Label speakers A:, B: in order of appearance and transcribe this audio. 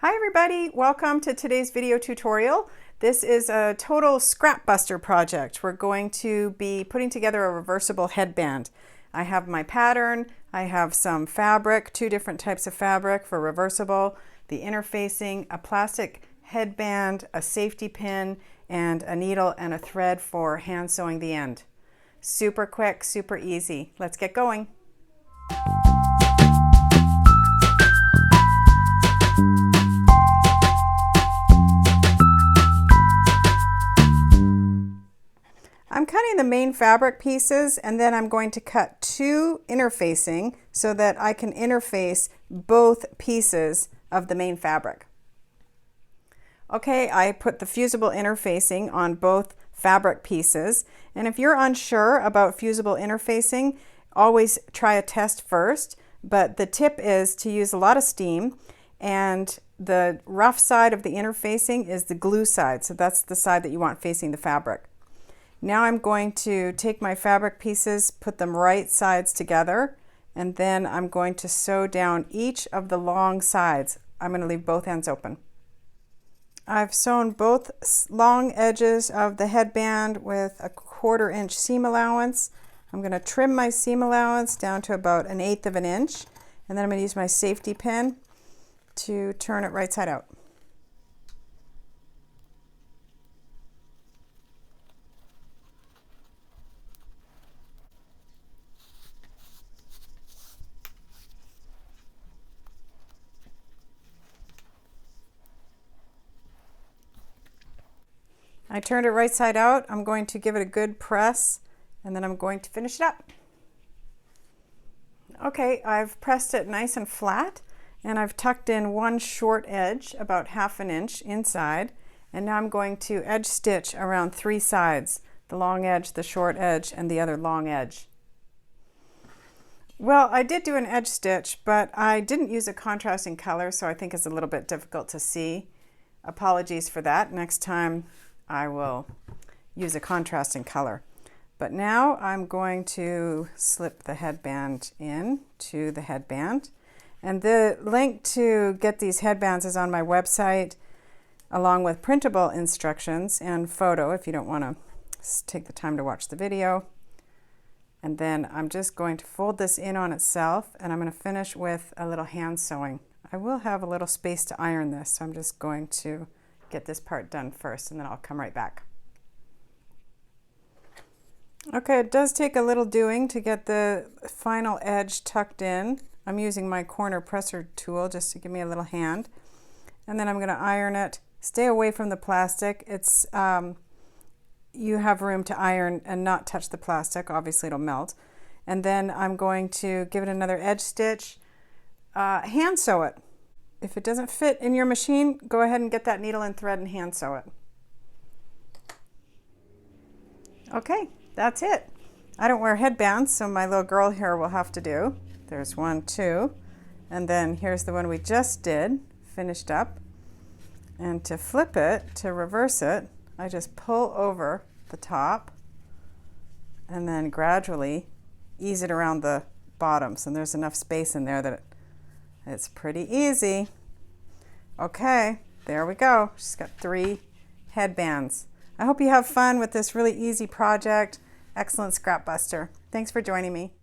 A: Hi everybody, welcome to today's video tutorial. This is a total scrap buster project. We're going to be putting together a reversible headband. I have my pattern, I have some fabric, two different types of fabric for reversible, the interfacing, a plastic headband, a safety pin, and a needle and a thread for hand sewing the end. Super quick, super easy. Let's get going. I'm cutting the main fabric pieces and then I'm going to cut two interfacing so that I can interface both pieces of the main fabric. Okay, I put the fusible interfacing on both fabric pieces, and if you're unsure about fusible interfacing, always try a test first, but the tip is to use a lot of steam, and the rough side of the interfacing is the glue side, so that's the side that you want facing the fabric. Now I'm going to take my fabric pieces, put them right sides together, and then I'm going to sew down each of the long sides. I'm going to leave both ends open. I've sewn both long edges of the headband with a 1/4 inch seam allowance. I'm going to trim my seam allowance down to about 1/8 of an inch, and then I'm going to use my safety pin to turn it right side out. I turned it right side out. I'm going to give it a good press and then I'm going to finish it up. Okay, I've pressed it nice and flat and I've tucked in one short edge about 1/2 inch inside, and now I'm going to edge stitch around 3 sides, the long edge, the short edge, and the other long edge. Well, I did do an edge stitch, but I didn't use a contrasting color, so I think it's a little bit difficult to see. Apologies for that. Next time I will use a contrasting color. But now I'm going to slip the headband in to the headband. And the link to get these headbands is on my website, along with printable instructions and photo if you don't want to take the time to watch the video. And then I'm just going to fold this in on itself, and I'm going to finish with a little hand sewing. I will have a little space to iron this, so I'm just going to get this part done first and then I'll come right back. Okay, it does take a little doing to get the final edge tucked in. I'm using my corner presser tool just to give me a little hand. And then I'm going to iron it. Stay away from the plastic. It's you have room to iron and not touch the plastic. Obviously it'll melt. And then I'm going to give it another edge stitch. Hand sew it. If it doesn't fit in your machine, go ahead and get that needle and thread and hand sew it. Okay, that's it. I don't wear headbands, so my little girl here will have to do. There's 1, 2, and then here's the one we just did, finished up. And to flip it, to reverse it, I just pull over the top and then gradually ease it around the bottoms, and there's enough space in there that it's pretty easy. Okay, there we go. She's got 3 headbands. I hope you have fun with this really easy project. Excellent scrap buster. Thanks for joining me.